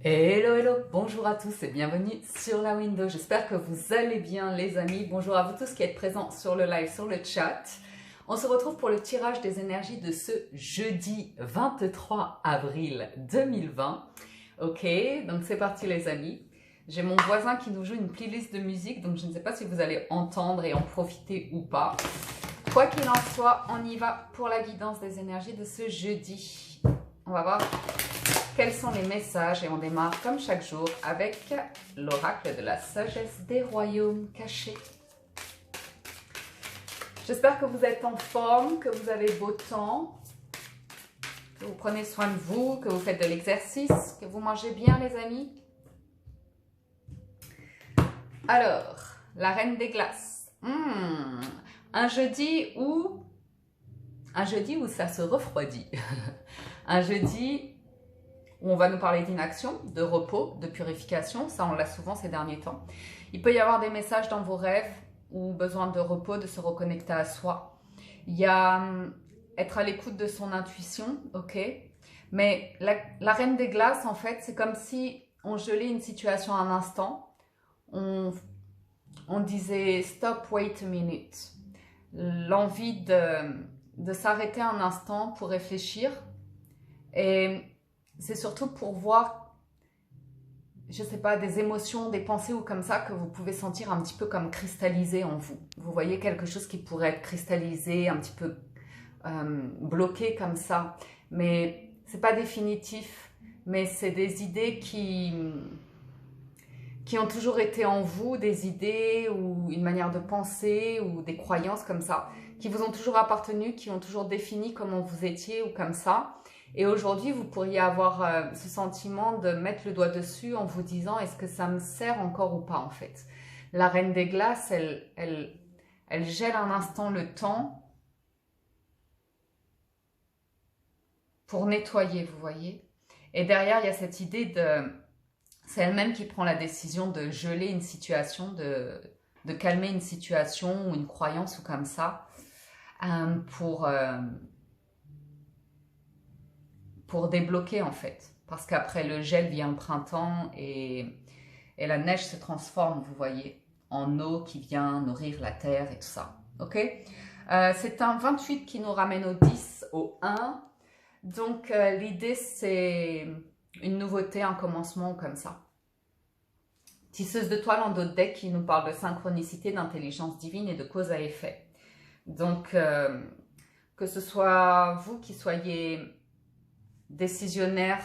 Hello, hello, bonjour à tous et bienvenue sur la window. J'espère que vous allez bien les amis. Bonjour à vous tous qui êtes présents sur le live, sur le chat. On se retrouve pour le tirage des énergies de ce jeudi 23 avril 2020. Ok, donc c'est parti les amis. J'ai mon voisin qui nous joue une playlist de musique, donc je ne sais pas si vous allez entendre et en profiter ou pas. Quoi qu'il en soit, on y va pour la guidance des énergies de ce jeudi. On va voir quels sont les messages et on démarre comme chaque jour avec l'oracle de la sagesse des royaumes cachés. J'espère que vous êtes en forme, que vous avez beau temps, que vous prenez soin de vous, que vous faites de l'exercice, que vous mangez bien les amis. Alors, la reine des glaces. Un jeudi où ça se refroidit. Un jeudi où on va nous parler d'inaction, de repos, de purification. Ça, on l'a souvent ces derniers temps. Il peut y avoir des messages dans vos rêves ou besoin de repos, de se reconnecter à soi. Il y a être à l'écoute de son intuition, ok. Mais la reine des glaces, en fait, c'est comme si on gelait une situation un instant. On disait « stop, wait a minute ». L'envie de s'arrêter un instant pour réfléchir. Et c'est surtout pour voir, je sais pas, des émotions, des pensées ou comme ça que vous pouvez sentir un petit peu comme cristallisé en vous. Vous voyez quelque chose qui pourrait être cristallisé, un petit peu bloqué comme ça. Mais c'est pas définitif, mais c'est des idées qui ont toujours été en vous, des idées ou une manière de penser ou des croyances comme ça, qui vous ont toujours appartenu, qui ont toujours défini comment vous étiez ou comme ça. Et aujourd'hui, vous pourriez avoir ce sentiment de mettre le doigt dessus en vous disant « est-ce que ça me sert encore ou pas ?» en fait. La reine des glaces, elle gèle un instant le temps pour nettoyer, vous voyez. Et derrière, il y a cette idée de... C'est elle-même qui prend la décision de geler une situation, de calmer une situation ou une croyance ou comme ça pour débloquer en fait. Parce qu'après le gel vient le printemps et la neige se transforme, vous voyez, en eau qui vient nourrir la terre et tout ça. Ok, c'est un 28 qui nous ramène au 10, au 1. Donc l'idée c'est une nouveauté, un commencement comme ça. Tisseuse de toile en dos de deck qui nous parle de synchronicité, d'intelligence divine et de cause à effet. Donc, que ce soit vous qui soyez décisionnaire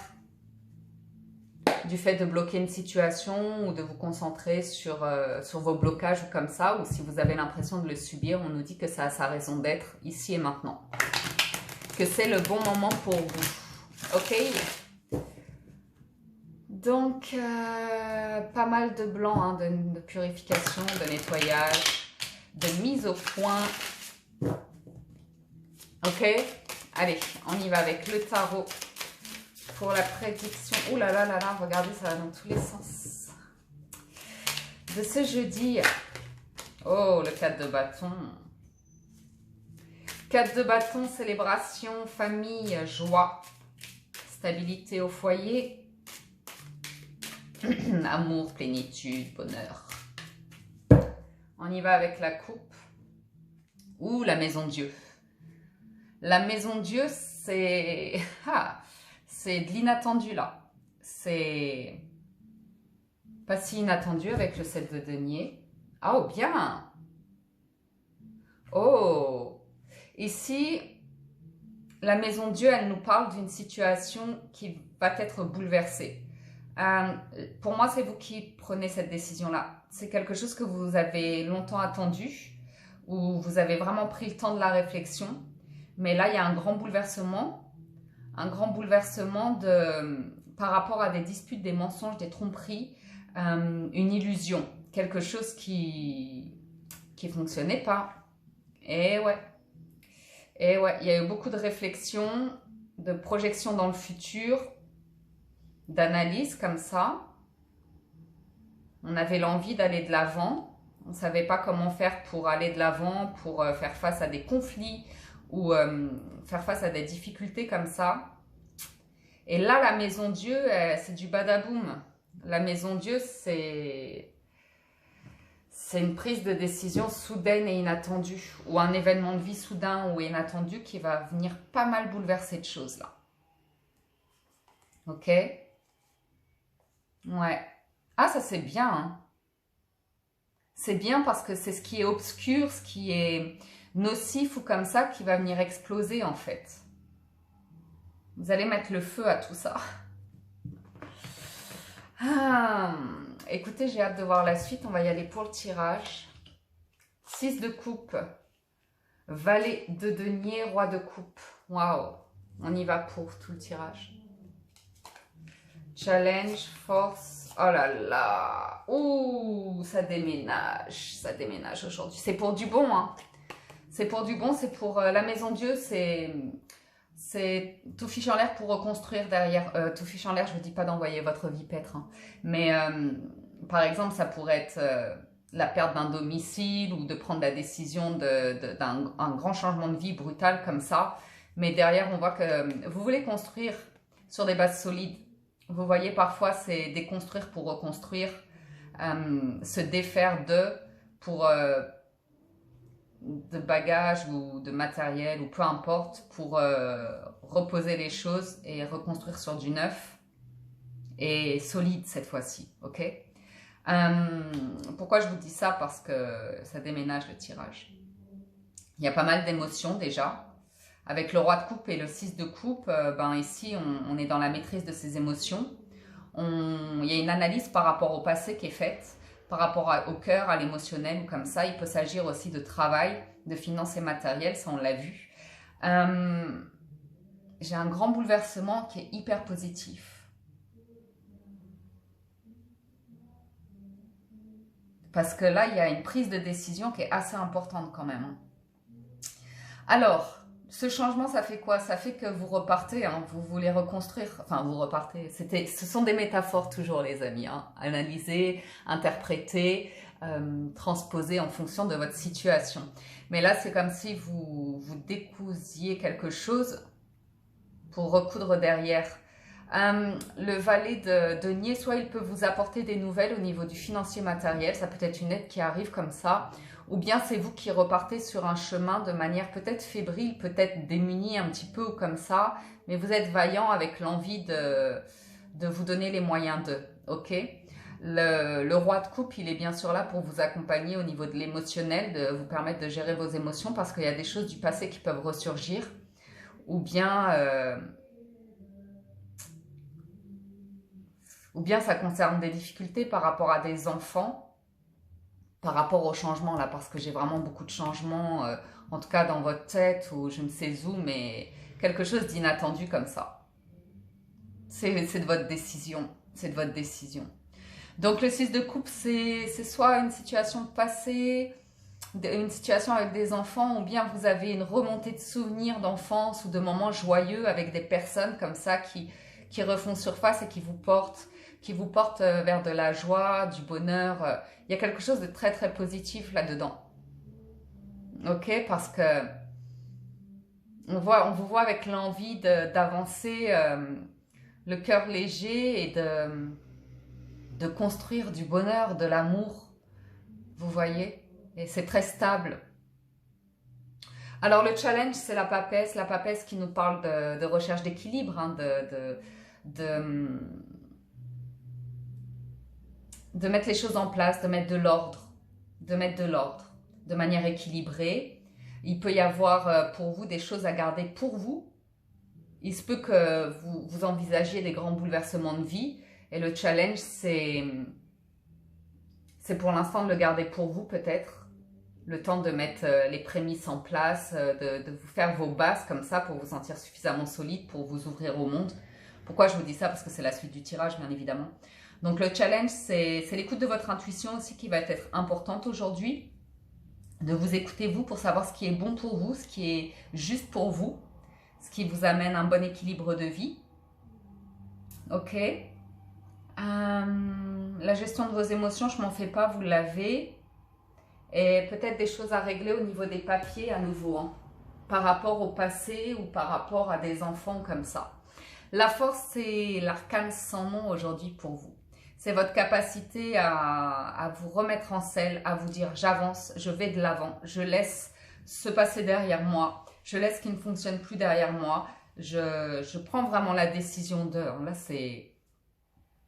du fait de bloquer une situation ou de vous concentrer sur vos blocages ou comme ça, ou si vous avez l'impression de le subir, on nous dit que ça a sa raison d'être ici et maintenant. Que c'est le bon moment pour vous. Ok ? Donc, pas mal de blanc, hein, de purification, de nettoyage, de mise au point. Ok, allez, on y va avec le tarot pour la prédiction. Ouh là là là là, regardez, ça va dans tous les sens. De ce jeudi. Oh, le 4 de bâton. 4 de bâton, célébration, famille, joie, stabilité au foyer. Amour, plénitude, bonheur. On y va avec la coupe ou la maison Dieu. La maison Dieu, c'est de l'inattendu là. C'est pas si inattendu avec le 7 de denier. Oh, bien. Oh. Ici, la maison Dieu, elle nous parle d'une situation qui va être bouleversée. Pour moi, c'est vous qui prenez cette décision-là. C'est quelque chose que vous avez longtemps attendu, où vous avez vraiment pris le temps de la réflexion. Mais là, il y a un grand bouleversement par rapport à des disputes, des mensonges, des tromperies, une illusion, quelque chose qui fonctionnait pas. Et ouais, il y a eu beaucoup de réflexion, de projection dans le futur, d'analyse comme ça. On avait l'envie d'aller de l'avant. On ne savait pas comment faire pour aller de l'avant, pour faire face à des conflits ou faire face à des difficultés comme ça. Et là, la maison Dieu, c'est du badaboum. La maison Dieu, c'est une prise de décision soudaine et inattendue, ou un événement de vie soudain ou inattendu qui va venir pas mal bouleverser de choses là. Ok? Ouais. Ah, ça c'est bien, hein. C'est bien parce que c'est ce qui est obscur, ce qui est nocif ou comme ça qui va venir exploser en fait. Vous allez mettre le feu à tout ça. Ah, écoutez, j'ai hâte de voir la suite. On va y aller pour le tirage. 6 de coupe. Valet de denier, roi de coupe. Waouh. On y va pour tout le tirage. Challenge, force. Oh là là. Ouh, ça déménage. Ça déménage aujourd'hui. C'est pour du bon, hein. C'est pour du bon, c'est pour la maison Dieu, c'est tout fiche en l'air pour reconstruire derrière. Tout fiche en l'air, je ne vous dis pas d'envoyer votre vie paître, hein. Mais par exemple, ça pourrait être la perte d'un domicile ou de prendre la décision d'un grand changement de vie brutal comme ça. Mais derrière, on voit que vous voulez construire sur des bases solides. Vous voyez, parfois, c'est déconstruire pour reconstruire, se défaire pour de bagages ou de matériel ou peu importe pour reposer les choses et reconstruire sur du neuf et solide cette fois-ci, ok? Pourquoi je vous dis ça? Parce que ça déménage le tirage. Il y a pas mal d'émotions déjà. Avec le roi de coupe et le 6 de coupe, ben ici on est dans la maîtrise de ses émotions. Il y a une analyse par rapport au passé qui est faite, par rapport au cœur, à l'émotionnel ou comme ça. Il peut s'agir aussi de travail, de finances et matériel, ça on l'a vu. J'ai un grand bouleversement qui est hyper positif. Parce que là, il y a une prise de décision qui est assez importante quand même. Alors, ce changement, ça fait quoi? Ça fait que vous repartez, hein, vous voulez reconstruire, enfin vous repartez, ce sont des métaphores toujours les amis, hein, analyser, interpréter, transposer en fonction de votre situation. Mais là, c'est comme si vous décousiez quelque chose pour recoudre derrière. Le valet de denier, soit il peut vous apporter des nouvelles au niveau du financier matériel, ça peut être une aide qui arrive comme ça, ou bien c'est vous qui repartez sur un chemin de manière peut-être fébrile, peut-être démuni un petit peu ou comme ça, mais vous êtes vaillant avec l'envie de vous donner les moyens de, ok? Le roi de coupe, il est bien sûr là pour vous accompagner au niveau de l'émotionnel, de vous permettre de gérer vos émotions parce qu'il y a des choses du passé qui peuvent ressurgir, ou bien ça concerne des difficultés par rapport à des enfants, par rapport au changement là, parce que j'ai vraiment beaucoup de changements, en tout cas dans votre tête ou je ne sais où, mais quelque chose d'inattendu comme ça. C'est de votre décision, c'est de votre décision. Donc le 6 de coupe, c'est soit une situation passée, une situation avec des enfants, ou bien vous avez une remontée de souvenirs d'enfance ou de moments joyeux avec des personnes comme ça qui refont surface et qui vous portent vers de la joie, du bonheur. Il y a quelque chose de très très positif là-dedans. Ok, parce que on vous voit avec l'envie d'avancer, le cœur léger et de construire du bonheur, de l'amour. Vous voyez? Et c'est très stable. Alors le challenge, c'est la papesse qui nous parle de recherche d'équilibre, hein, de mettre les choses en place, de mettre de l'ordre, de manière équilibrée. Il peut y avoir pour vous des choses à garder pour vous. Il se peut que vous envisagiez des grands bouleversements de vie et le challenge, c'est pour l'instant de le garder pour vous peut-être, le temps de mettre les prémices en place, de vous faire vos bases comme ça pour vous sentir suffisamment solide pour vous ouvrir au monde. Pourquoi je vous dis ça? Parce que c'est la suite du tirage, bien évidemment. Donc le challenge, c'est l'écoute de votre intuition aussi qui va être importante aujourd'hui. De vous écouter vous pour savoir ce qui est bon pour vous, ce qui est juste pour vous, ce qui vous amène un bon équilibre de vie. Ok. La gestion de vos émotions, je m'en fais pas, vous l'avez. Et peut-être des choses à régler au niveau des papiers à nouveau, hein, par rapport au passé ou par rapport à des enfants comme ça. La force, c'est l'arcane sans nom aujourd'hui pour vous. C'est votre capacité à vous remettre en selle, à vous dire j'avance, je vais de l'avant, je laisse se passer derrière moi, je laisse ce qui ne fonctionne plus derrière moi, je prends vraiment la décision de... Là, c'est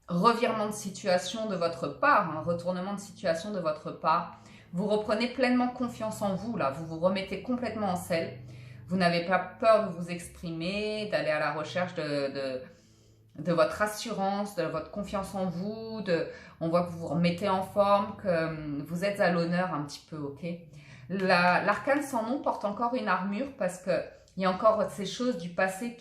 revirement de situation de votre part, un retournement de situation de votre part. Vous reprenez pleinement confiance en vous, là, vous vous remettez complètement en selle. Vous n'avez pas peur de vous exprimer, d'aller à la recherche de votre assurance, de votre confiance en vous. On voit que vous vous remettez en forme, que vous êtes à l'honneur un petit peu, ok? L'arcane sans nom porte encore une armure parce qu'il y a encore ces choses du passé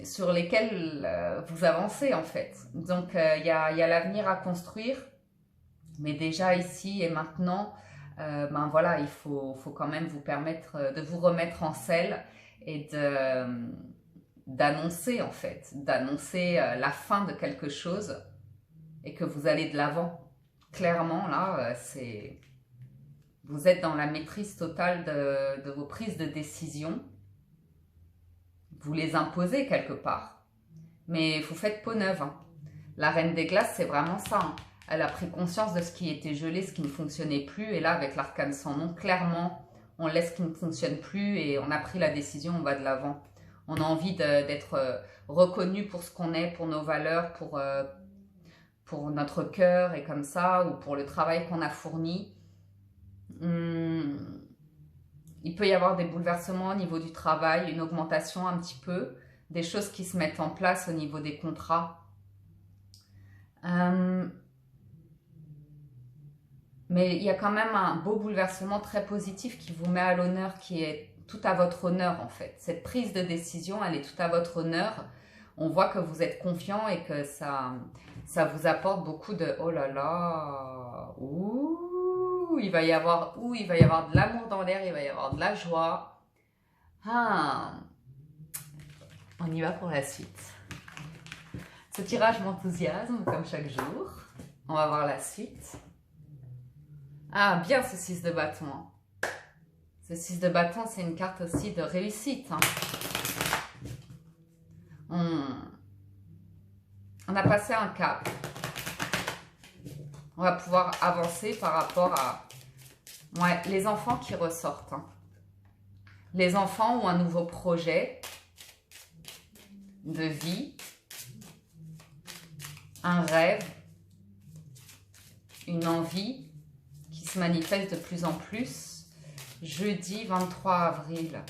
sur lesquelles vous avancez en fait. Donc il y a l'avenir à construire, mais déjà ici et maintenant, ben voilà, il faut quand même vous permettre de vous remettre en selle et d'annoncer en fait, d'annoncer la fin de quelque chose et que vous allez de l'avant. Clairement là, vous êtes dans la maîtrise totale de vos prises de décision. Vous les imposez quelque part. Mais vous faites peau neuve. Hein. La Reine des Glaces, c'est vraiment ça. Hein. Elle a pris conscience de ce qui était gelé, ce qui ne fonctionnait plus. Et là, avec l'arcane sans nom, clairement, on laisse ce qui ne fonctionne plus et on a pris la décision, on va de l'avant. On a envie d'être reconnu pour ce qu'on est, pour nos valeurs, pour notre cœur et comme ça, ou pour le travail qu'on a fourni. Il peut y avoir des bouleversements au niveau du travail, une augmentation un petit peu, des choses qui se mettent en place au niveau des contrats. Mais il y a quand même un beau bouleversement très positif qui vous met à l'honneur, qui est tout à votre honneur en fait. Cette prise de décision, elle est tout à votre honneur. On voit que vous êtes confiant et que ça vous apporte beaucoup de « oh là là, ouh ». Il va y avoir de l'amour dans l'air, il va y avoir de la joie. Ah, on y va pour la suite. Ce tirage m'enthousiasme comme chaque jour. On va voir la suite. Ah, bien ce 6 de bâton. Ce 6 de bâton, c'est une carte aussi de réussite. On a passé un cap. On va pouvoir avancer par rapport à les enfants qui ressortent. Hein. Les enfants ont un nouveau projet de vie, un rêve, une envie qui se manifeste de plus en plus. Jeudi 23 avril.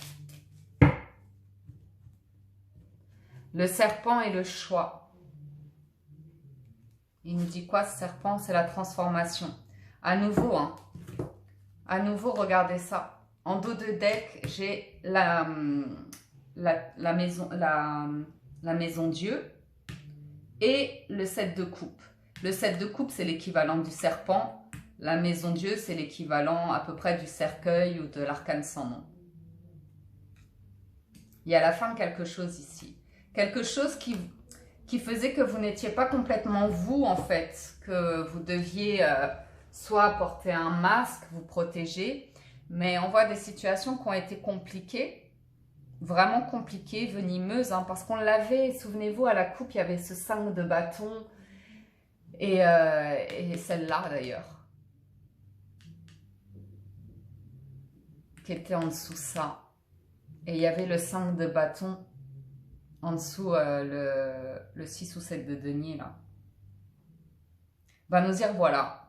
Le serpent et le choix. Il nous dit quoi ce serpent? C'est la transformation. À nouveau, hein. À nouveau, regardez ça. En dos de deck, j'ai la maison Dieu et le 7 de coupe. Le 7 de coupe, c'est l'équivalent du serpent. La maison Dieu, c'est l'équivalent à peu près du cercueil ou de l'arcane sans nom. Il y a la fin de quelque chose ici. Quelque chose qui faisait que vous n'étiez pas complètement vous, en fait. Que vous deviez soit porter un masque, vous protéger. Mais on voit des situations qui ont été compliquées. Vraiment compliquées, venimeuses. Hein, parce qu'on l'avait, souvenez-vous, à la coupe, il y avait ce 5 de bâton. Et celle-là, d'ailleurs. Qui était en dessous ça. Et il y avait le 5 de bâton en dessous le 6 ou 7 de denier là. Va nous dire voilà.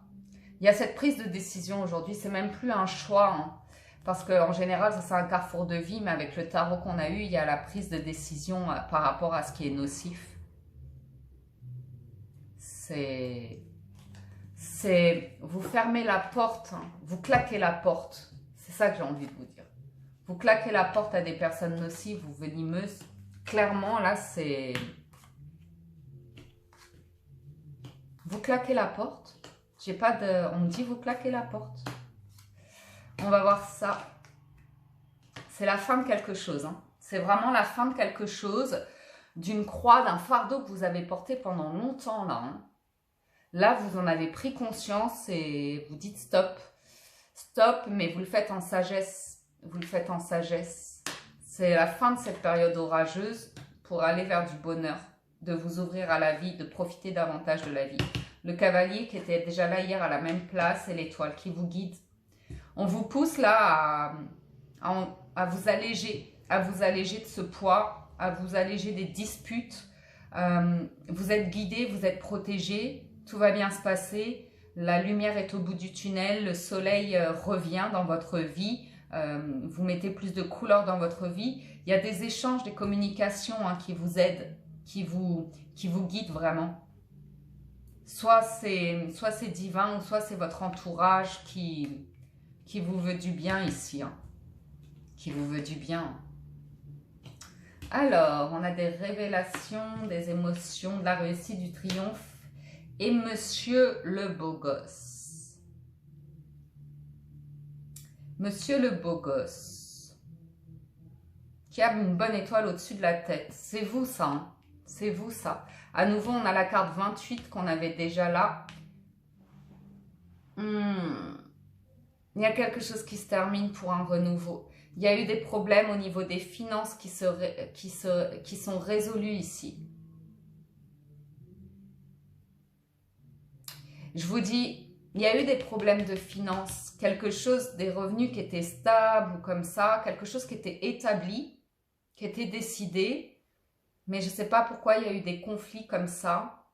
Il y a cette prise de décision aujourd'hui, c'est même plus un choix. Hein, parce qu'en général, ça c'est un carrefour de vie, mais avec le tarot qu'on a eu, il y a la prise de décision par rapport à ce qui est nocif. C'est vous fermez la porte, hein, vous claquez la porte. C'est ça que j'ai envie de vous dire. Vous claquez la porte à des personnes nocives ou venimeuses. Clairement, là, c'est... Vous claquez la porte. J'ai pas de... On me dit, vous claquez la porte. On va voir ça. C'est la fin de quelque chose. Hein. C'est vraiment la fin de quelque chose. D'une croix, d'un fardeau que vous avez porté pendant longtemps, là. Hein. Là, vous en avez pris conscience et vous dites stop. Stop, mais vous le faites en sagesse. Vous le faites en sagesse. C'est la fin de cette période orageuse pour aller vers du bonheur, de vous ouvrir à la vie, de profiter davantage de la vie. Le cavalier qui était déjà là hier à la même place et l'étoile qui vous guide. On vous pousse là à vous alléger de ce poids, à vous alléger des disputes. Vous êtes guidé, vous êtes protégé, tout va bien se passer. La lumière est au bout du tunnel, le soleil revient dans votre vie. Vous mettez plus de couleurs dans votre vie. Il y a des échanges, des communications qui vous aident, qui vous guident vraiment. Soit c'est divin ou soit c'est votre entourage qui vous veut du bien ici. Qui vous veut du bien. Alors, on a des révélations, des émotions, de la réussite, du triomphe. Et Monsieur le beau gosse. Monsieur le beau gosse. Qui a une bonne étoile au-dessus de la tête. C'est vous ça. Hein? C'est vous ça. À nouveau, on a la carte 28 qu'on avait déjà là. Il y a quelque chose qui se termine pour un renouveau. Il y a eu des problèmes au niveau des finances qui sont résolus ici. Je vous dis, il y a eu des problèmes de finances, quelque chose, des revenus qui étaient stables ou comme ça, quelque chose qui était établi, qui était décidé, mais je ne sais pas pourquoi il y a eu des conflits comme ça.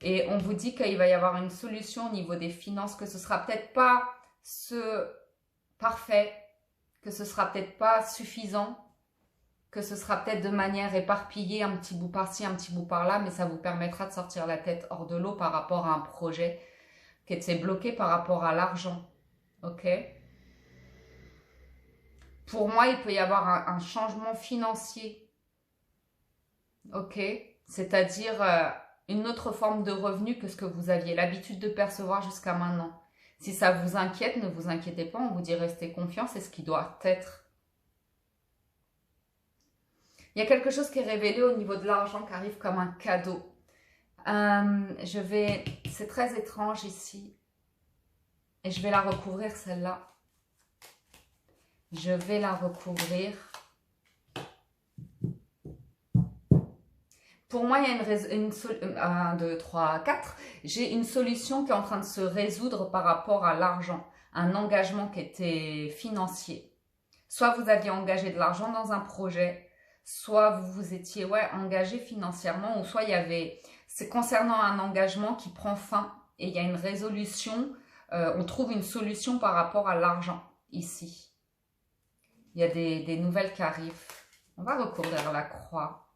Et on vous dit qu'il va y avoir une solution au niveau des finances, que ce ne sera peut-être pas parfait, que ce sera peut-être pas suffisant, que ce sera peut-être de manière éparpillée, un petit bout par-ci, un petit bout par-là, mais ça vous permettra de sortir la tête hors de l'eau par rapport à un projet qui était bloqué par rapport à l'argent. Ok? Pour moi, il peut y avoir un changement financier. Ok? C'est-à-dire une autre forme de revenu que ce que vous aviez l'habitude de percevoir jusqu'à maintenant. Si ça vous inquiète, ne vous inquiétez pas, on vous dit restez confiant, c'est ce qui doit être. Il y a quelque chose qui est révélé au niveau de l'argent qui arrive comme un cadeau. C'est très étrange ici. Et je vais la recouvrir celle-là. Je vais la recouvrir. Pour moi, il y a une 1, 2, 3, 4. J'ai une solution qui est en train de se résoudre par rapport à l'argent. Un engagement qui était financier. Soit vous aviez engagé de l'argent dans un projet, soit vous vous étiez engagé financièrement, ou soit c'est concernant un engagement qui prend fin et il y a une résolution, on trouve une solution par rapport à l'argent ici. Il y a des nouvelles qui arrivent. On va recouvrir la croix.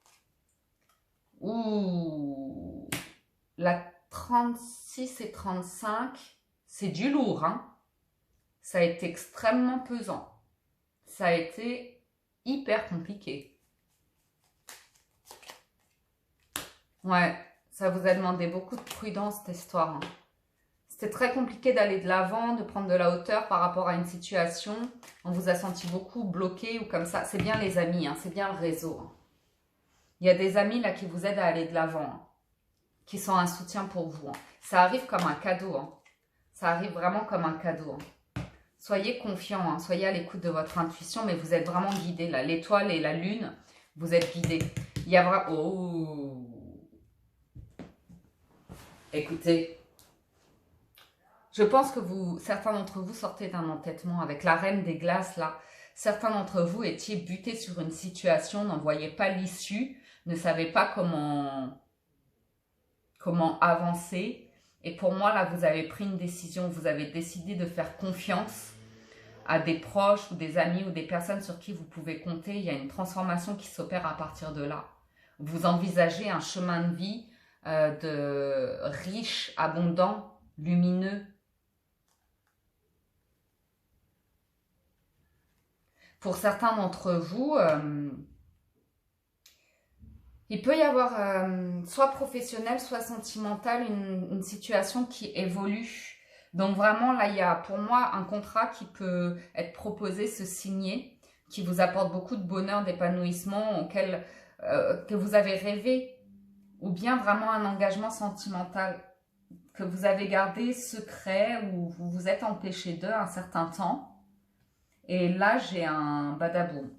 Ouh, la 36 et 35, c'est du lourd, hein. Ça a été extrêmement pesant. Ça a été hyper compliqué. Ouais, ça vous a demandé beaucoup de prudence, cette histoire. Hein. C'était très compliqué d'aller de l'avant, de prendre de la hauteur par rapport à une situation. On vous a senti beaucoup bloqué ou comme ça. C'est bien les amis, hein, c'est bien le réseau. Hein. Il y a des amis là qui vous aident à aller de l'avant, hein, qui sont un soutien pour vous. Hein. Ça arrive comme un cadeau. Hein. Ça arrive vraiment comme un cadeau. Hein. Soyez confiants, hein, soyez à l'écoute de votre intuition, mais vous êtes vraiment guidés. L'étoile et la lune, vous êtes guidés. Il y a vraiment... Oh. Écoutez, je pense que certains d'entre vous sortez d'un entêtement avec la reine des glaces là. Certains d'entre vous étiez butés sur une situation, n'en voyaient pas l'issue, ne savaient pas comment avancer. Et pour moi, là, vous avez pris une décision, vous avez décidé de faire confiance à des proches ou des amis ou des personnes sur qui vous pouvez compter. Il y a une transformation qui s'opère à partir de là. Vous envisagez un chemin de vie de riche, abondant, lumineux. Pour certains d'entre vous, il peut y avoir soit professionnel, soit sentimental, une situation qui évolue. Donc vraiment, là, il y a pour moi un contrat qui peut être proposé, se signer, qui vous apporte beaucoup de bonheur, d'épanouissement, que vous avez rêvé, ou bien vraiment un engagement sentimental que vous avez gardé secret ou vous vous êtes empêché d'eux un certain temps. Et là, j'ai un badaboum.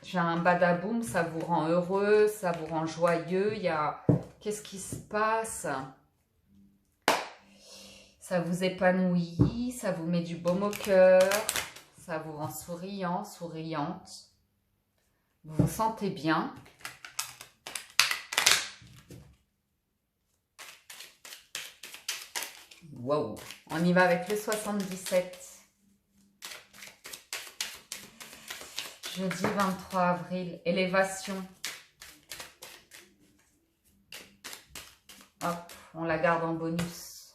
J'ai un badaboum, ça vous rend heureux, ça vous rend joyeux. Il y a... Qu'est-ce qui se passe? Ça vous épanouit, ça vous met du baume au cœur, ça vous rend souriant, souriante. Vous vous sentez bien. Wow. On y va avec le 77. Jeudi 23 avril, élévation. Hop, on la garde en bonus.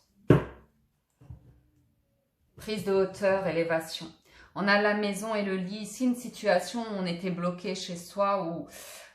Prise de hauteur, élévation. On a la maison et le lit. Ici, une situation où on était bloqué chez soi, où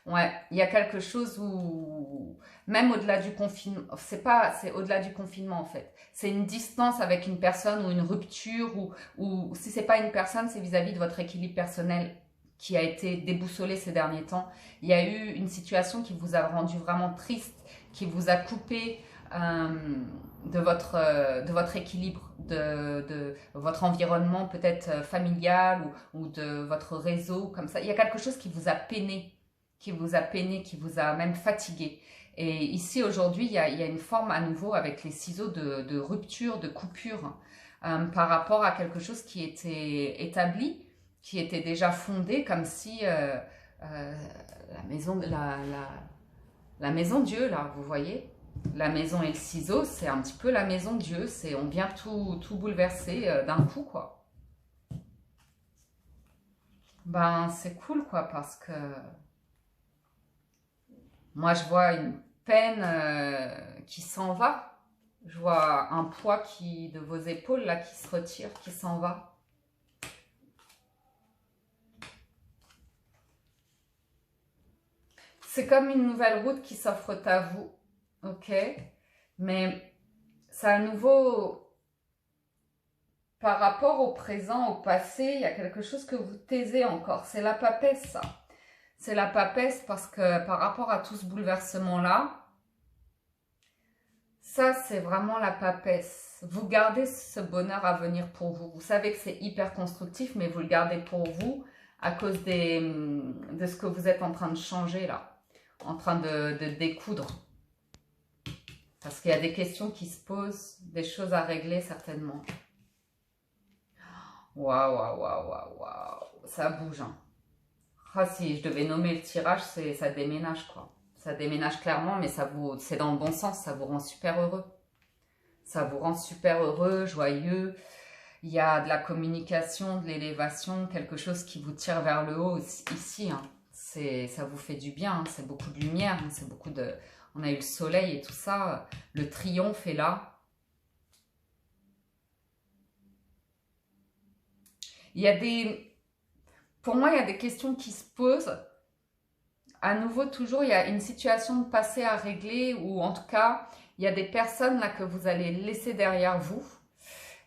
ouais, il y a quelque chose où, même au-delà du confinement, c'est au-delà du confinement en fait. C'est une distance avec une personne ou une rupture, ou si c'est pas une personne, c'est vis-à-vis de votre équilibre personnel qui a été déboussolé ces derniers temps. Il y a eu une situation qui vous a rendu vraiment triste, qui vous a coupé de votre équilibre, de votre environnement peut-être familial ou de votre réseau, comme ça. Il y a quelque chose qui vous a peiné, qui vous a même fatigué. Et ici, aujourd'hui, il y a une forme à nouveau avec les ciseaux de rupture, de coupure par rapport à quelque chose qui était établi, qui était déjà fondé, comme si la maison Dieu, là, vous voyez, la maison et le ciseau, c'est un petit peu la maison Dieu, on vient tout bouleverser d'un coup, quoi. Ben, c'est cool, quoi, parce que moi, je vois une peine qui s'en va. Je vois un poids de vos épaules, là, qui se retire, qui s'en va. C'est comme une nouvelle route qui s'offre à vous, ok? Mais c'est à nouveau, par rapport au présent, au passé, il y a quelque chose que vous taisez encore. C'est la papesse, ça. C'est la papesse parce que par rapport à tout ce bouleversement-là, ça, c'est vraiment la papesse. Vous gardez ce bonheur à venir pour vous. Vous savez que c'est hyper constructif, mais vous le gardez pour vous à cause de ce que vous êtes en train de changer, là. En train de découdre. Parce qu'il y a des questions qui se posent, des choses à régler certainement. Waouh, waouh, waouh, waouh, waouh. Ça bouge, hein. Ah, si je devais nommer le tirage, ça déménage, quoi. Ça déménage clairement, mais c'est dans le bon sens, ça vous rend super heureux. Ça vous rend super heureux, joyeux. Il y a de la communication, de l'élévation, quelque chose qui vous tire vers le haut ici, hein. Ça vous fait du bien, hein. C'est beaucoup de lumière, hein. C'est beaucoup de... On a eu le soleil et tout ça. Le triomphe est là. Il y a pour moi, il y a des questions qui se posent. À nouveau, toujours, il y a une situation de passé à régler ou en tout cas, il y a des personnes là que vous allez laisser derrière vous.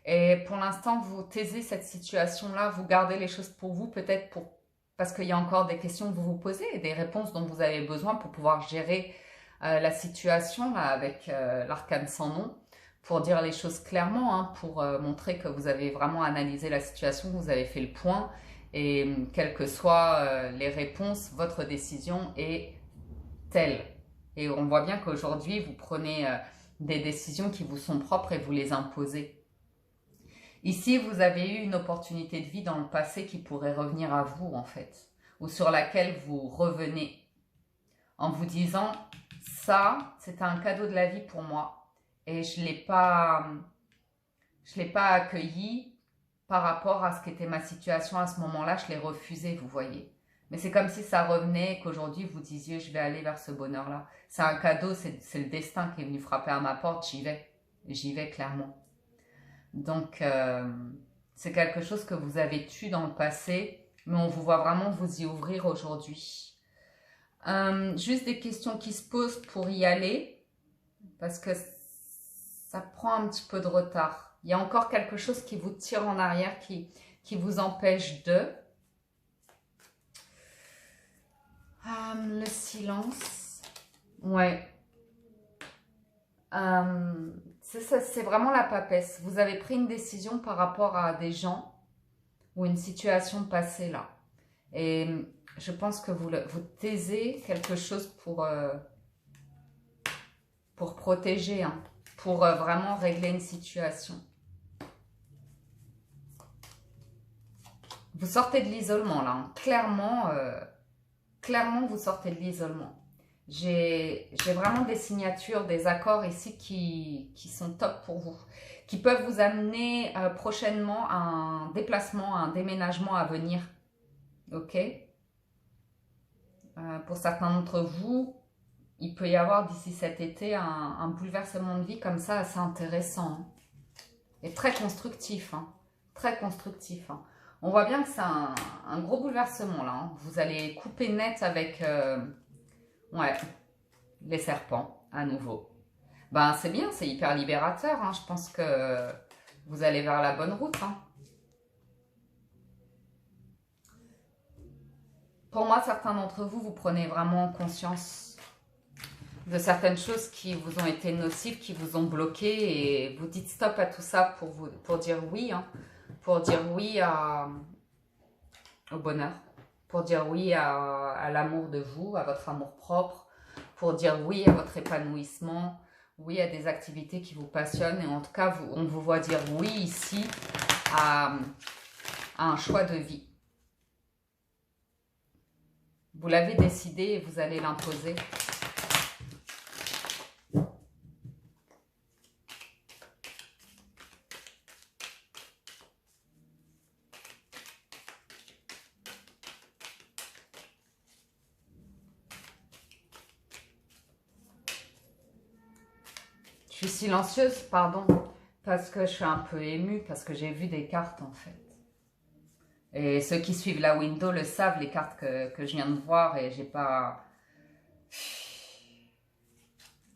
Et pour l'instant, vous taisez cette situation-là, vous gardez les choses pour vous, peut-être parce qu'il y a encore des questions que vous vous posez et des réponses dont vous avez besoin pour pouvoir gérer la situation là, avec l'arcane sans nom, pour dire les choses clairement, hein, pour montrer que vous avez vraiment analysé la situation, que vous avez fait le point et quelles que soient les réponses, votre décision est telle. Et on voit bien qu'aujourd'hui, vous prenez des décisions qui vous sont propres et vous les imposez. Ici, vous avez eu une opportunité de vie dans le passé qui pourrait revenir à vous, en fait, ou sur laquelle vous revenez en vous disant « ça, c'était un cadeau de la vie pour moi et je ne l'ai pas accueilli par rapport à ce qu'était ma situation à ce moment-là, je l'ai refusé, vous voyez. Mais c'est comme si ça revenait et qu'aujourd'hui, vous disiez « je vais aller vers ce bonheur-là ». C'est un cadeau, c'est le destin qui est venu frapper à ma porte, j'y vais clairement. Donc, c'est quelque chose que vous avez tué dans le passé, mais on vous voit vraiment vous y ouvrir aujourd'hui. Juste des questions qui se posent pour y aller, parce que ça prend un petit peu de retard. Il y a encore quelque chose qui vous tire en arrière, qui vous empêche de... le silence. Ouais. C'est vraiment la papesse. Vous avez pris une décision par rapport à des gens ou une situation passée là. Et Je pense que vous taisez quelque chose pour protéger, hein, pour vraiment régler une situation. Vous sortez de l'isolement là, hein. Clairement, vous sortez de l'isolement. J'ai vraiment des signatures, des accords ici qui sont top pour vous, qui peuvent vous amener prochainement à un déplacement, à un déménagement à venir. Ok? Pour certains d'entre vous, il peut y avoir d'ici cet été un bouleversement de vie comme ça assez intéressant, hein, et très constructif. Hein, très constructif. Hein. On voit bien que c'est un gros bouleversement là. Hein. Vous allez couper net avec ouais, les serpents à nouveau. Ben c'est bien, c'est hyper libérateur. Hein. Je pense que vous allez vers la bonne route. Hein. Pour moi, certains d'entre vous, vous prenez vraiment conscience de certaines choses qui vous ont été nocives, qui vous ont bloqué, et vous dites stop à tout ça pour dire oui, hein, pour dire oui au bonheur, pour dire oui à l'amour de vous, à votre amour propre, pour dire oui à votre épanouissement, oui à des activités qui vous passionnent, et en tout cas, on vous voit dire oui ici à un choix de vie. Vous l'avez décidé et vous allez l'imposer. Je suis silencieuse, pardon, parce que je suis un peu émue, parce que j'ai vu des cartes en fait. Et ceux qui suivent la window le savent, les cartes que je viens de voir, et j'ai pas...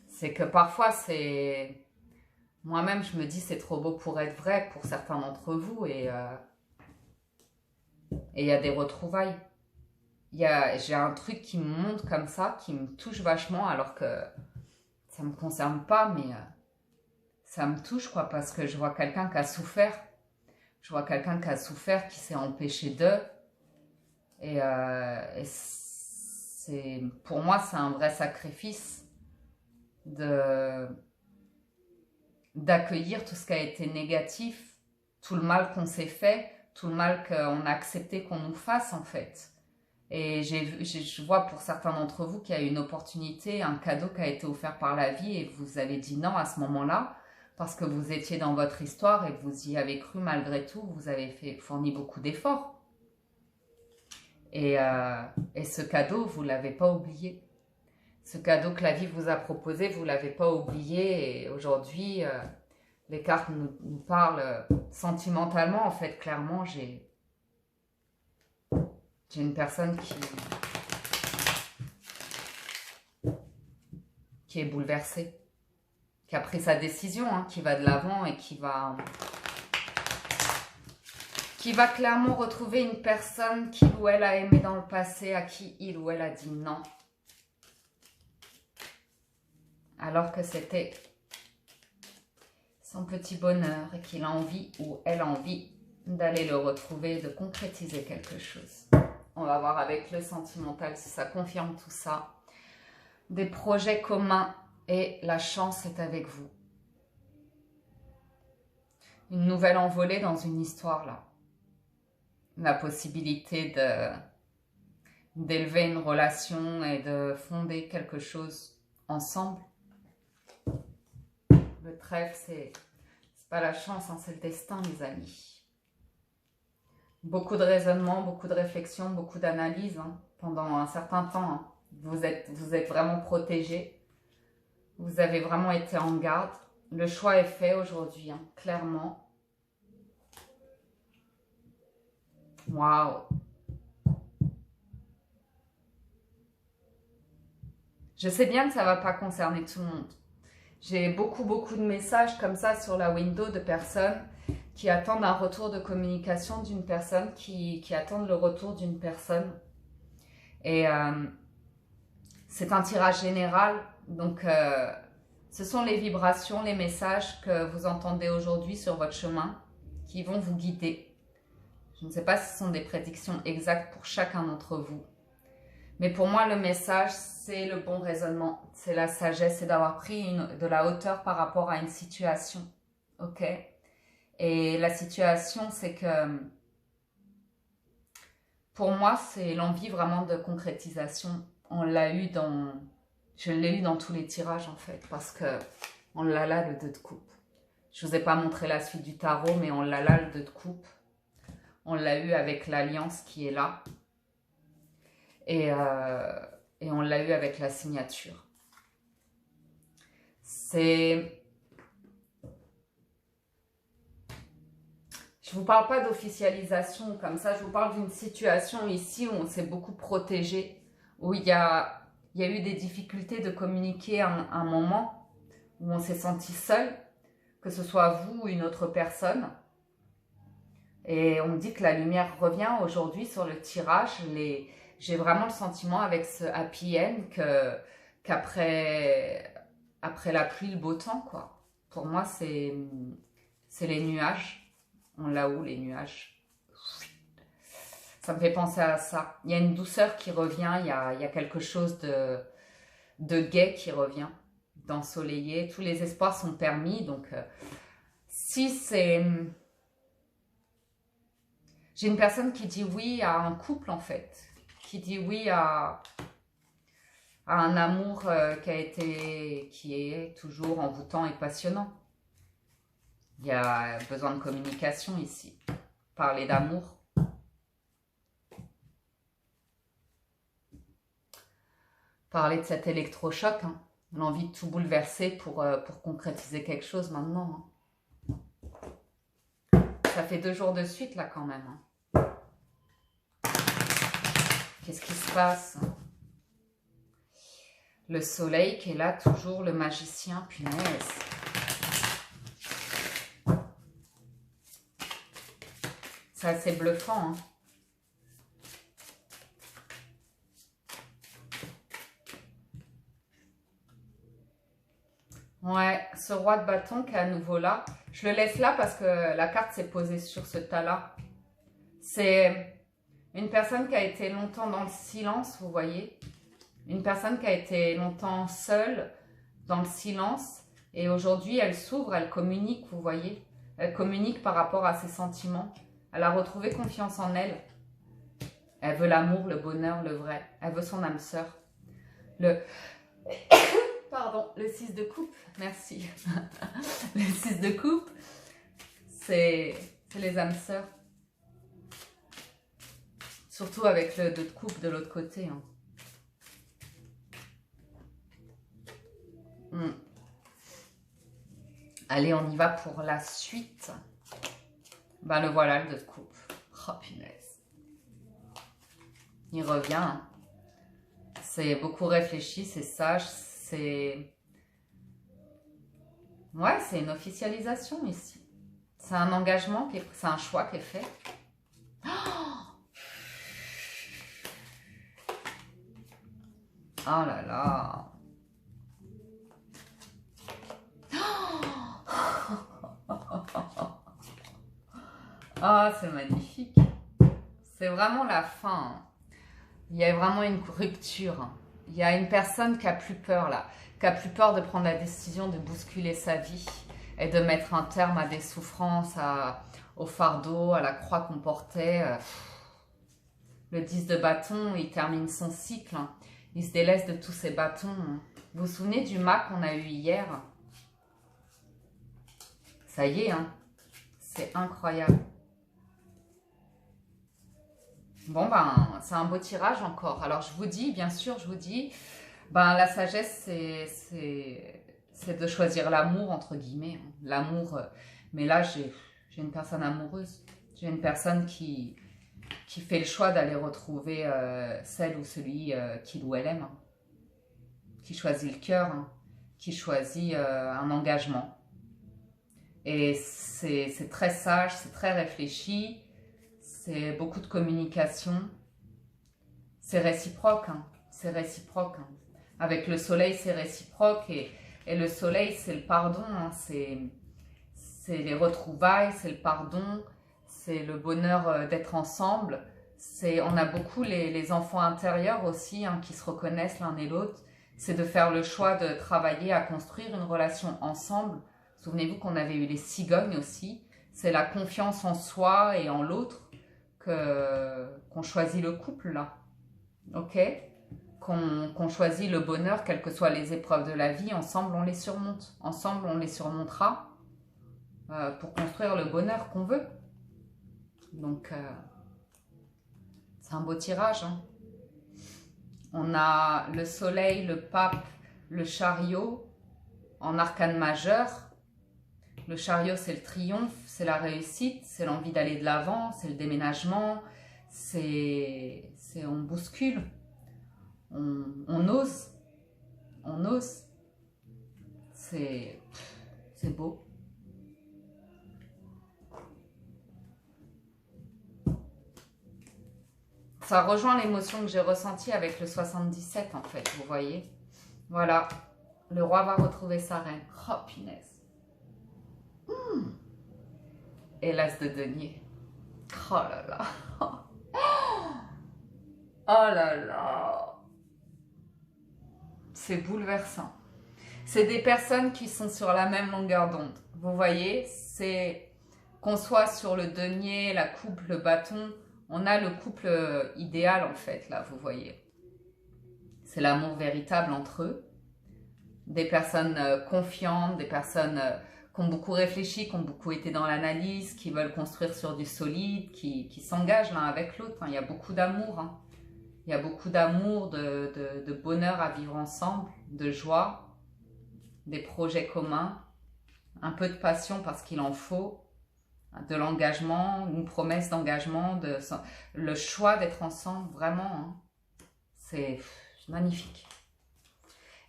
C'est que parfois c'est... Moi-même je me dis c'est trop beau pour être vrai pour certains d'entre vous, et il y a des retrouvailles. J'ai un truc qui me monte comme ça, qui me touche vachement, alors que ça me concerne pas, mais ça me touche quoi, parce que je vois quelqu'un qui a souffert. Je vois quelqu'un qui a souffert, qui s'est empêché d'eux. Et pour moi, c'est un vrai sacrifice d'accueillir tout ce qui a été négatif, tout le mal qu'on s'est fait, tout le mal qu'on a accepté qu'on nous fasse en fait. Et je vois pour certains d'entre vous qu'il y a une opportunité, un cadeau qui a été offert par la vie, et vous avez dit non à ce moment-là, parce que vous étiez dans votre histoire et vous y avez cru malgré tout, vous avez fourni beaucoup d'efforts. Et ce cadeau, vous ne l'avez pas oublié. Ce cadeau que la vie vous a proposé, vous ne l'avez pas oublié. Et aujourd'hui, les cartes nous parlent sentimentalement. En fait, clairement, j'ai une personne qui est bouleversée, qui a pris sa décision, hein, qui va de l'avant et qui va clairement retrouver une personne qu'il ou elle a aimé dans le passé, à qui il ou elle a dit non. Alors que c'était son petit bonheur et qu'il a envie ou elle a envie d'aller le retrouver, de concrétiser quelque chose. On va voir avec le sentimental si ça confirme tout ça. Des projets communs et la chance est avec vous. Une nouvelle envolée dans une histoire là. La possibilité d'élever une relation et de fonder quelque chose ensemble. Le trèfle, c'est pas la chance, hein, c'est le destin, les amis. Beaucoup de raisonnement, beaucoup de réflexion, beaucoup d'analyse, hein, pendant un certain temps. Hein. Vous êtes vraiment protégés. Vous avez vraiment été en garde. Le choix est fait aujourd'hui, hein, clairement. Waouh! Je sais bien que ça ne va pas concerner tout le monde. J'ai beaucoup de messages comme ça sur la window de personnes qui attendent un retour de communication d'une personne, qui attendent le retour d'une personne. Et c'est un tirage général, donc ce sont les vibrations, les messages que vous entendez aujourd'hui sur votre chemin qui vont vous guider. Je ne sais pas si ce sont des prédictions exactes pour chacun d'entre vous. Mais pour moi, le message, c'est le bon raisonnement. C'est la sagesse, c'est d'avoir pris de la hauteur par rapport à une situation. Ok? Et la situation, c'est que pour moi, c'est l'envie vraiment de concrétisation. Je l'ai eu dans tous les tirages en fait, parce que on l'a là, le 2 de coupe. Je vous ai pas montré la suite du tarot, mais on l'a là, le 2 de coupe. On l'a eu avec l'alliance qui est là. Et on l'a eu avec la signature. Je ne vous parle pas d'officialisation comme ça, je vous parle d'une situation ici où on s'est beaucoup protégé, où il y a eu des difficultés de communiquer à un moment, où on s'est senti seul, que ce soit vous ou une autre personne. Et on me dit que la lumière revient aujourd'hui sur le tirage. J'ai vraiment le sentiment avec ce happy end qu'après la pluie, le beau temps, quoi. Pour moi, c'est les nuages. On l'a où, les nuages? Ça me fait penser à ça. Il y a une douceur qui revient, il y a quelque chose de gai qui revient, d'ensoleillé. Tous les espoirs sont permis, donc si c'est... J'ai une personne qui dit oui à un couple, en fait, qui dit oui à un amour qui est toujours envoûtant et passionnant. Il y a besoin de communication ici. Parler d'amour. Parler de cet électrochoc. Hein. L'envie de tout bouleverser pour concrétiser quelque chose maintenant. Hein. Ça fait 2 jours de suite là quand même. Hein. Qu'est-ce qui se passe? Le soleil qui est là, toujours le magicien, punaise. C'est assez bluffant. Hein. Ouais, ce roi de bâton qui est à nouveau là. Je le laisse là parce que la carte s'est posée sur ce tas-là. C'est une personne qui a été longtemps dans le silence, vous voyez. Une personne qui a été longtemps seule, dans le silence. Et aujourd'hui, elle s'ouvre, elle communique, vous voyez. Elle communique par rapport à ses sentiments. Elle a retrouvé confiance en elle. Elle veut l'amour, le bonheur, le vrai. Elle veut son âme sœur. Pardon, le 6 de coupe. Merci. Le 6 de coupe, c'est les âmes sœurs. Surtout avec le 2 de coupe de l'autre côté. Hein. Allez, on y va pour la suite. Ben le voilà, le 2 de coupe. Oh, punaise. Il revient. Hein. C'est beaucoup réfléchi, c'est sage, c'est... Ouais, c'est une officialisation ici. C'est un engagement, c'est un choix qui est fait. Oh là là. Ah, c'est magnifique. C'est vraiment la fin. Il y a vraiment une rupture. Il y a une personne qui a plus peur là, qui a plus peur de prendre la décision de bousculer sa vie et de mettre un terme à des souffrances, au fardeau, à la croix qu'on portait. Le 10 de bâton, il termine son cycle. Il se délaisse de tous ses bâtons. Vous vous souvenez du mât qu'on a eu hier? Ça y est, hein. C'est incroyable. Bon, ben, c'est un beau tirage encore. Alors, je vous dis, bien sûr, je vous dis, ben, la sagesse, c'est de choisir l'amour, entre guillemets. Hein. L'amour, mais là, j'ai une personne amoureuse. J'ai une personne qui fait le choix d'aller retrouver celle ou celui qu'il ou elle aime. Hein. Qui choisit le cœur, hein. Qui choisit un engagement. Et c'est très sage, c'est très réfléchi. C'est beaucoup de communication. C'est réciproque. Hein. C'est réciproque. Hein. Avec le soleil, c'est réciproque. Et le soleil, c'est le pardon. Hein. C'est les retrouvailles, c'est le pardon. C'est le bonheur d'être ensemble. On a beaucoup les enfants intérieurs aussi hein, qui se reconnaissent l'un et l'autre. C'est de faire le choix de travailler à construire une relation ensemble. Souvenez-vous qu'on avait eu les cigognes aussi. C'est la confiance en soi et en l'autre qu'on choisit le couple là. Ok? Qu'on choisit le bonheur, quelles que soient les épreuves de la vie. Ensemble, on les surmonte. Ensemble, on les surmontera pour construire le bonheur qu'on veut. Donc, c'est un beau tirage. Hein. On a le soleil, le pape, le chariot en arcane majeur. Le chariot, c'est le triomphe, c'est la réussite, c'est l'envie d'aller de l'avant, c'est le déménagement, on bouscule, on ose, on ose. C'est beau. Ça rejoint l'émotion que j'ai ressentie avec le 77 en fait, vous voyez. Voilà, le roi va retrouver sa reine. Oh, punaise. Et l'as de denier. Oh là là. Oh là là. C'est bouleversant. C'est des personnes qui sont sur la même longueur d'onde. Vous voyez, c'est qu'on soit sur le denier, la coupe, le bâton, on a le couple idéal en fait, là, vous voyez. C'est l'amour véritable entre eux. Des personnes confiantes, des personnes qui ont beaucoup réfléchi, qui ont beaucoup été dans l'analyse, qui veulent construire sur du solide, qui s'engagent l'un avec l'autre. Hein. Il y a beaucoup d'amour. Hein. Il y a beaucoup d'amour, de bonheur à vivre ensemble, de joie, des projets communs, un peu de passion parce qu'il en faut, de l'engagement, une promesse d'engagement, le choix d'être ensemble, vraiment. Hein. C'est magnifique.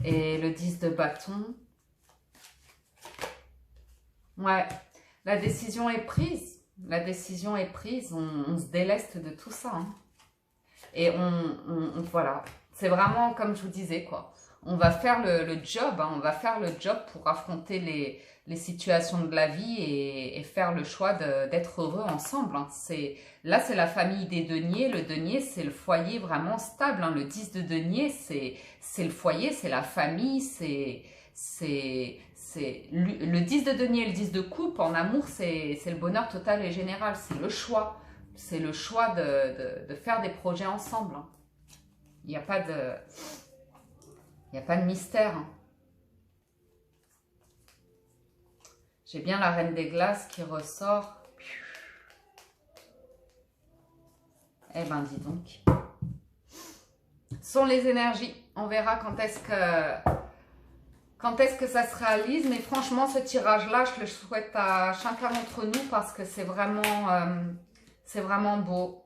Et le 10 de bâton, ouais, la décision est prise. La décision est prise. On se déleste de tout ça. Hein. Et voilà. C'est vraiment comme je vous disais, quoi. On va faire le job. Hein. On va faire le job pour affronter les situations de la vie et faire le choix d'être heureux ensemble. Hein. Là, c'est la famille des deniers. Le denier, c'est le foyer vraiment stable. Hein. Le 10 de denier, c'est le foyer, c'est la famille, le 10 de denier et le 10 de coupe, en amour, c'est le bonheur total et général. C'est le choix. C'est le choix de faire des projets ensemble. Hein. Il n'y a pas de mystère. Hein. J'ai bien la reine des glaces qui ressort. Eh ben, dis donc. Ce sont les énergies. On verra quand est-ce que ça se réalise. Mais franchement, ce tirage-là, je le souhaite à chacun d'entre nous parce que c'est vraiment beau.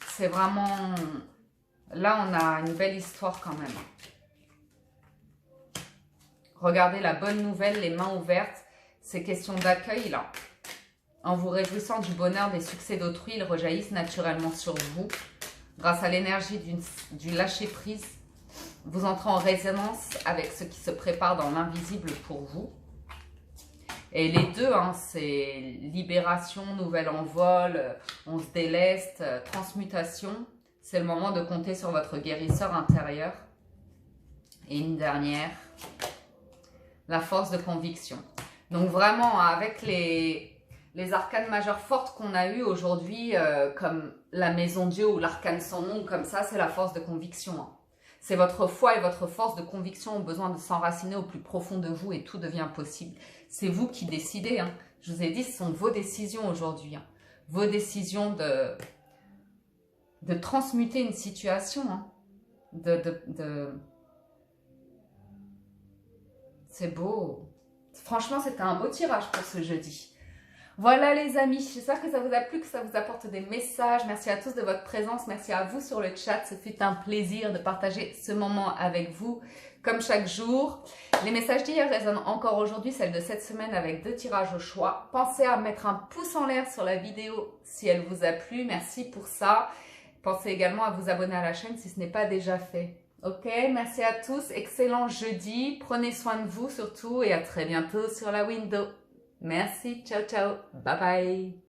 C'est vraiment... Là, on a une belle histoire quand même. Regardez la bonne nouvelle, les mains ouvertes. Ces questions d'accueil, là. En vous réjouissant du bonheur des succès d'autrui, ils rejaillissent naturellement sur vous. Grâce à l'énergie du lâcher-prise, vous entrez en résonance avec ce qui se prépare dans l'invisible pour vous. Et les deux, hein, c'est libération, nouvel envol, on se déleste, transmutation. C'est le moment de compter sur votre guérisseur intérieur. Et une dernière, la force de conviction. Donc vraiment, avec les arcanes majeures fortes qu'on a eues aujourd'hui, comme la maison Dieu ou l'arcane sans nom, comme ça, c'est la force de conviction. Hein. C'est votre foi et votre force de conviction ont besoin de s'enraciner au plus profond de vous et tout devient possible. C'est vous qui décidez. Hein. Je vous ai dit, ce sont vos décisions aujourd'hui. Hein. Vos décisions de transmuter une situation. Hein. C'est beau. Franchement, c'était un beau tirage pour ce jeudi. Voilà les amis, j'espère que ça vous a plu, que ça vous apporte des messages. Merci à tous de votre présence, merci à vous sur le chat. Ce fut un plaisir de partager ce moment avec vous, comme chaque jour. Les messages d'hier résonnent encore aujourd'hui, celle de cette semaine avec 2 tirages au choix. Pensez à mettre un pouce en l'air sur la vidéo si elle vous a plu, merci pour ça. Pensez également à vous abonner à la chaîne si ce n'est pas déjà fait. Ok, merci à tous, excellent jeudi, prenez soin de vous surtout et à très bientôt sur la window. Merci, ciao ciao, bye bye.